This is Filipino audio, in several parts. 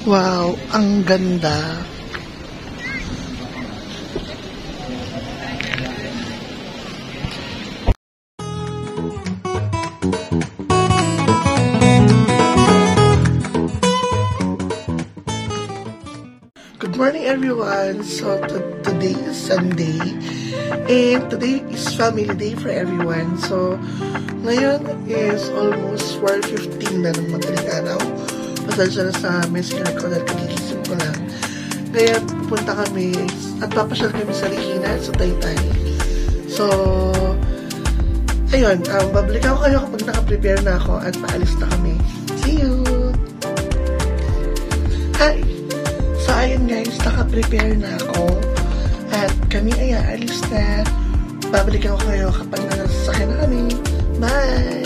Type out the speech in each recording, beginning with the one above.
Wow, ang ganda. Good morning everyone. So today is Sunday and today is family day for everyone. So ngayon is almost 4:15 na ng madaling araw. Pasensya na sa messenger ko dahil kagigising ko lang. Kaya pupunta kami at papasyal kami sa Regina sa Taytay. So ayun, babalik ako kayo kapag naka-prepare na ako at paalis na kami. See you! Hi! So ayun guys, naka-prepare na ako at kami ay aalis na. Babalik ako kayo kapag nasasakyan na kami. Bye!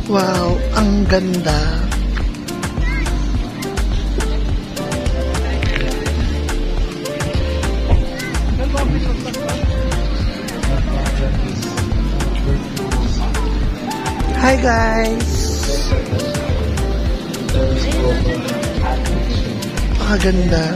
Wow, ang ganda. Hi guys! Pakaganda.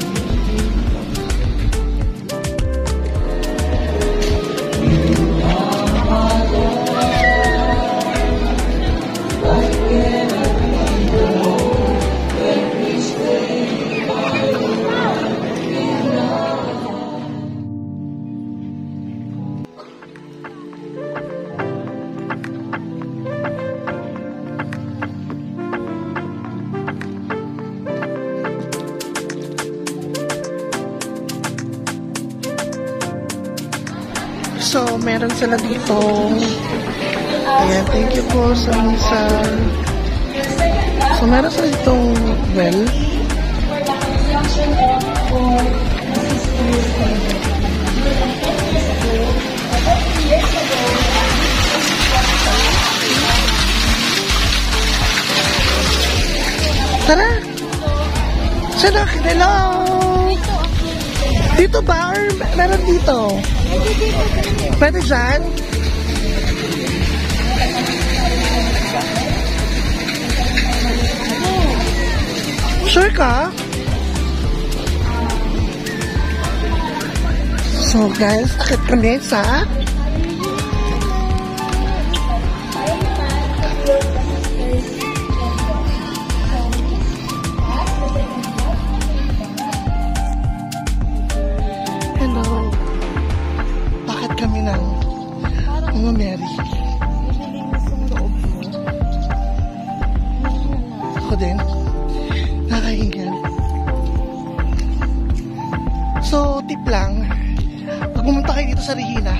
So, meron sila dito. Ayan, thank you po sa Misa. So, meron sila ditong well. Tara! Sana, hello! Dito ba? Or meron dito? Pwede dyan? Sure ka? So guys, akit kami sa Mama Mary. Ako din. Nakahinga. So, tip lang. Pag pumunta kayo dito sa Regina,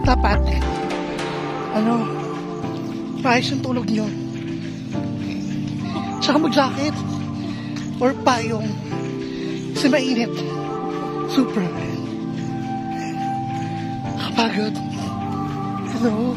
dapat, paayos yung tulog nyo. Tsaka mag-jacket. Or payong. Kasi mainit. Super. Kapagod. Hello.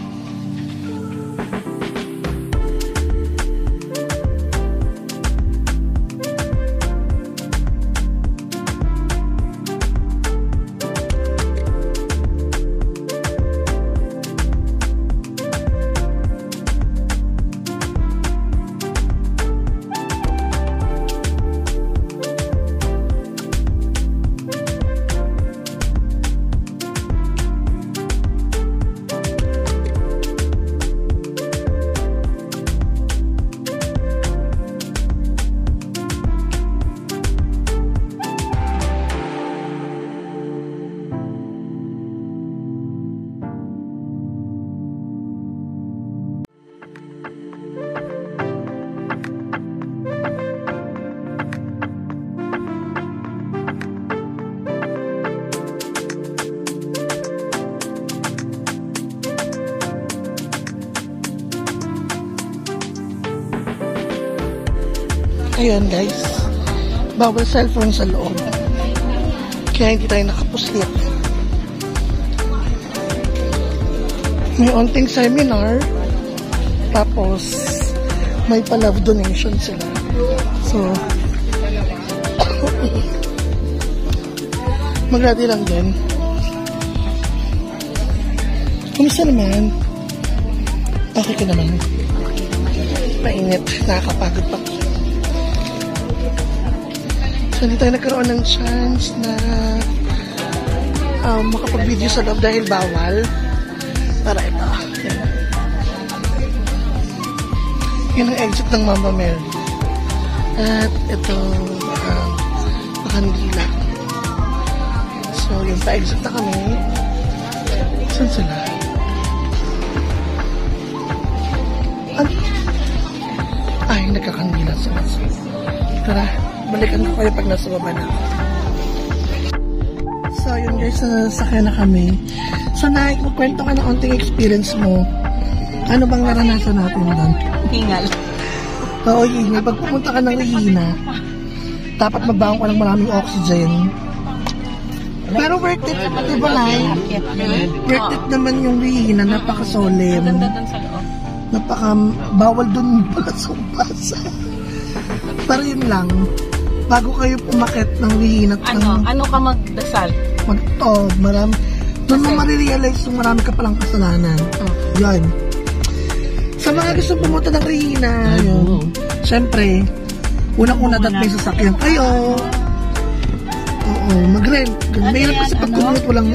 Ayan guys, bawal cellphone sa loob. Kaya hindi tayo nakapuslit. May onting seminar. Tapos, may pa-love donation sila. So, mag-ready lang din. Kumusta naman? Okay ka naman? Mainit. Nakakapagod pa. So, hindi tayo nagkaroon ng chance na makapag-video sa loob dahil bawal. Para ito. Yan ang exit ng Mama Mary. At ito, Pakandila. So, yung pa-exit na kami. Saan sila? Ay, nagkakandila sila. Tara. Balikan ko kayo pag nasa baba na ako. So, yun guys, sasakyan na kami. So, magkwento ka ng onting experience mo. Ano bang naranasan natin doon? Hingal. Oo, hingal. Pag pumunta ka ng Regina, dapat magbaon ka ng maraming oxygen. Pero worth it, diba Nay? Worth it naman yung Regina, napaka-solemn. Bawal dun pala sumpasa. Pero yun lang. Bago kayo pumakit ng Regina. Ano ka magdasal? Marami. Doon mo marirealize yung marami ka palang kasalanan. Yan. Sa mga gusto pumunta ng Regina, yun. Siyempre, unang-una may sasakyan kayo. Oo, mag-rent. Mahirap kasi pag commute walang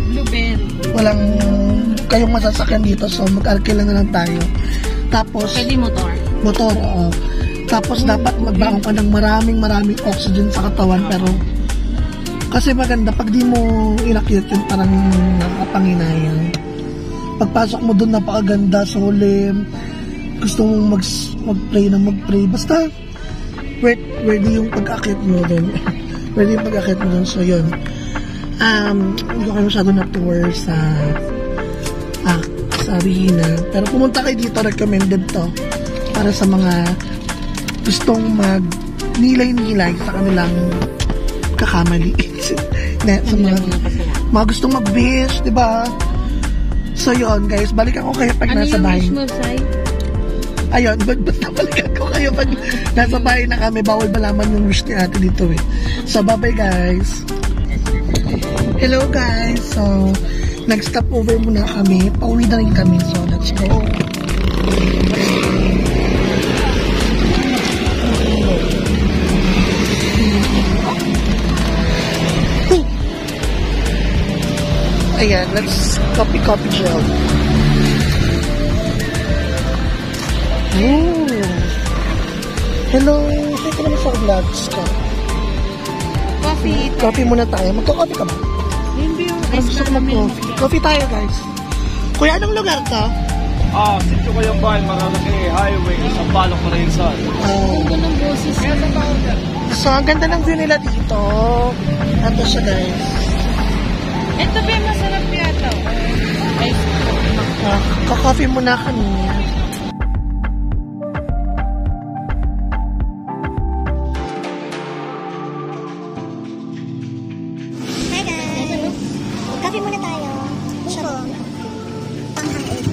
Blueberry. walang kayong masasakyan dito, so mag-arkila na lang tayo. Tapos, Pwede motor. motor, oo. Tapos dapat magbaon ka ng maraming oxygen sa katawan, pero kasi maganda pag di mo inakyat yun, parang nakapanginayang. Pagpasok mo dun, napakaganda, solemn, gusto mong mag-pray, basta worthy yung pag-akit mo dun. Worthy yung pag-akit mo dun, so yun. Hindi ko kayo masyado na-tour sa Regina, pero pumunta kayo dito, recommended to para sa mga gustong mag-nilay-nilay sa kanilang kakamali. Sa mga gustong mag-beach, diba? So yun guys, balikan ko kayo pag nasa bahay. Ano yung wish mo, Sai? Ayun, basta balikan ko kayo pag nasa bahay na kami. Bawal malaman yung wish ni ate dito eh. So bye-bye guys. Hello guys. So nag-stop over muna kami. Pauwi na rin kami. So let's go. Ayan, let's copy gel. Oh. Hello. Say ko naman sa vlogs ka. Coffee. Coffee muna tayo. Magka-coffee ka ba? Hindi yung Parang gusto ko mag-coffee. Coffee tayo, guys. Kuya, anong lugar to? Sitio Kayambay, Maranaki Highway, Isang Palok, Rizal. Oh. Ang ng boses. So, ang ganda ng view nila dito. Ito siya, guys. Ito ba yung masarap yata? Ice cream. Ka-coffee muna kami. Hi guys! Coffee muna tayo. Sure. Pang-high.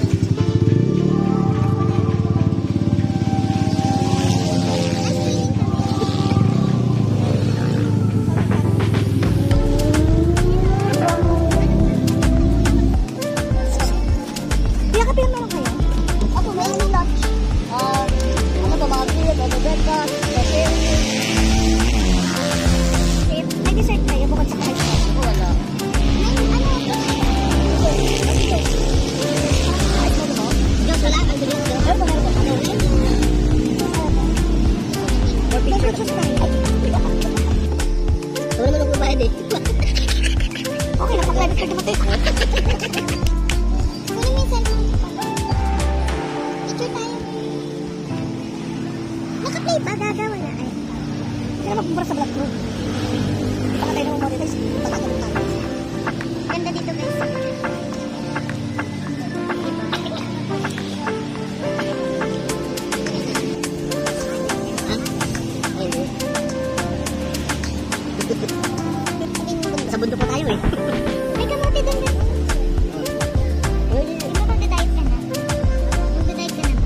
Kaya kape meron kayo? Ako, may lunch. Ano ba, mga beer, breakfast, coffee. May dessert kayo bukod sa kape? Wala. Okay, nakaprivate card naman tayo. Kunin mo yung cellphone. Picture tayo. Naka-play ba? Gagawa na. Ay. Hindi na magbumbura sa vlog group. Hindi pa ka tayo naman monetize. Pagkatulong tayo. Ganda dito guys. Sa bundok pa tayo eh. May kamote doon din. Hindi mo magda-diet ka na. Magda-diet ka na ba?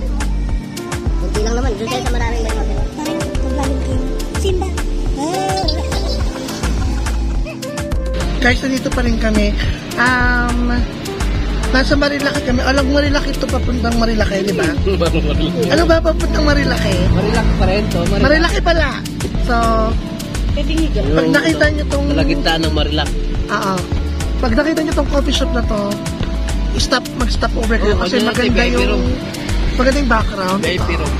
Kunti lang naman. Doon tayo sa maraming may kamote. Parang maglalim kayo. Simba. Guys, nandito pa rin kami. Nasa Marilaki kami. Alam, Marilaki ito papuntang Marilaki, di ba? Ano ba papuntang Marilaki? Marilaki pa rin to. Marilaki pala. So, pag nakita nyo tong... Kalagitnaan ng Marilaki. Oo. Pag nakita nyo tong coffee shop na to, mag-stop over kayo kasi maganda yung background. VIP room.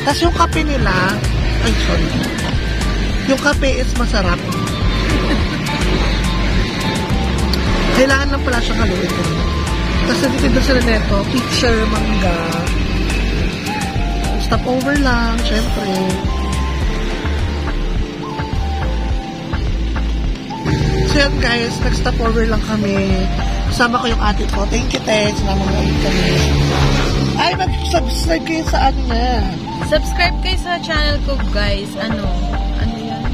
Tapos yung kape nila, ay sorry, yung kape is masarap. Kailangan lang pala siyang haluin. Tapos nandito sila neto, picture, mangga. Stop over lang, syempre. So yan guys, nag-stop over lang kami. Kasama ko yung ate ko. Thank you, Ted. Sinama mo ulit kami. Ay, mag-subscribe kayo sa ano na. Subscribe kayo sa channel ko, guys. Ano yan?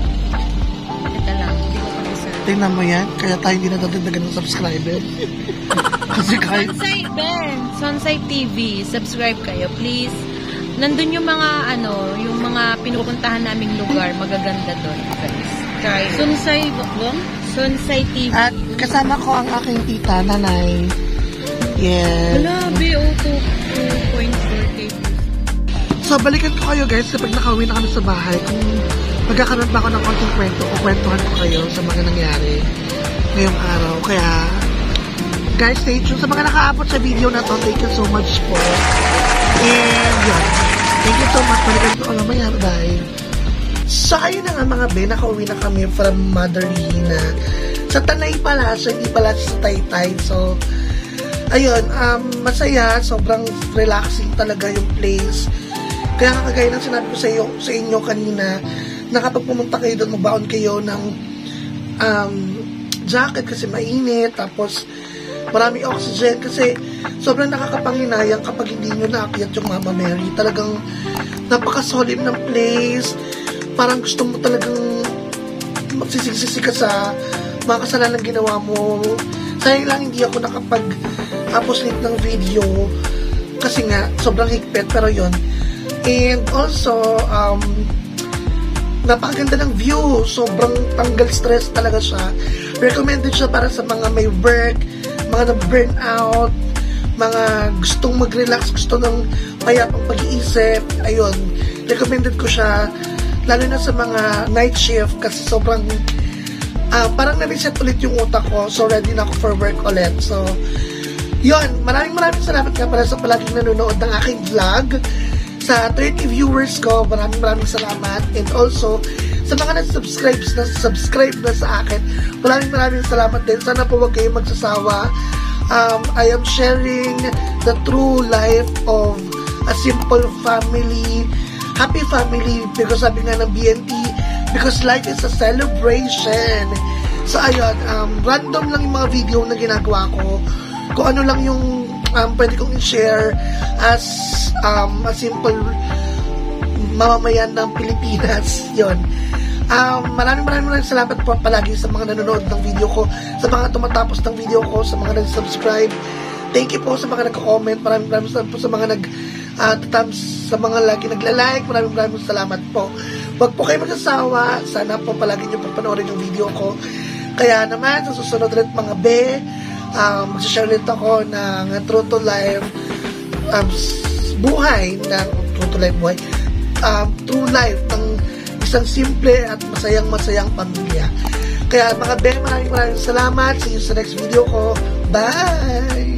Ito lang. Hindi ko pa-deserve. Tingnan mo yan. Kaya tayo hindi nadadagdagan ng subscriber. Kasi kahit... Sonsai TV. Subscribe kayo, please. Nandun yung mga, yung mga pinupuntahan naming lugar. Magaganda doon, guys. Try. Sonsai TV. At kasama ko ang aking tita, nanay. Yes. Wala, B.O. So, balikan ko kayo guys kapag nakauwi na kami sa bahay. Kung magkakaroon pa ako ng konting kwento, kukwentuhan ko kayo sa mga nangyari ngayong araw. Kaya, guys, stay tuned. Sa mga nakaabot sa video na to, thank you so much po. And, yun. Thank you so much. Balikan ko mamaya. Bye. So, ayun na nga mga be, nakauwi na kami from Mother Lina. Sa Tanay pala, so hindi pala sa Taytay. So, ayun, masaya. Sobrang relaxing talaga yung place. Kaya kagaya ng sinabi ko sa inyo kanina, na kapag pumunta kayo doon, magbaon kayo ng jacket kasi mainit, tapos marami oxygen kasi sobrang nakakapanginayang kapag hindi nyo naakyat yung Mama Mary. Talagang napaka-solid ng place. Parang gusto mo talagang magsisiksisi ka sa mga kasalanan ginawa mo. Sayang lang hindi ako nakapag-post ng video kasi nga sobrang higpit, pero yon. And also, napakaganda ng view. Sobrang tanggal stress talaga siya. Recommended siya para sa mga may work, mga na-burn out, mga gustong mag-relax, gusto ng payapang pag-iisip. Ayun, recommended ko siya. Lalo na sa mga night shift kasi sobrang parang na-reset ulit yung utak ko. So, ready na ako for work ulit. So, yun. Maraming salamat nga pala sa palaging nanonood ng aking vlog. Sa 30 viewers ko, maraming salamat. And also, sa mga subscribe na sa akin, maraming salamat din. Sana po huwag kayong magsasawa. I am sharing the true life of a simple family, happy family, because sabi nga ng BNT, because life is a celebration. So, ayun, random lang yung mga video na ginagawa ko. Kung ano lang yung pwede kong i-share as a simple mamamayan ng Pilipinas. Yun. Maraming salamat po palagi sa mga nanonood ng video ko, sa mga tumatapos ng video ko, sa mga nag-subscribe. Thank you po sa mga nag-comment. Maraming salamat po sa mga sa mga lagi nagla-like. Maraming salamat po. Huwag po kayo magsasawa. Sana po palagi nyo papanoorin yung video ko. Kaya naman, sa susunod ulit mga be, magsashare ulit ako ng true to life buhay ng true life ng isang simple at masayang pamilya. Kaya mga be, maraming salamat. See you sa next video ko. Bye!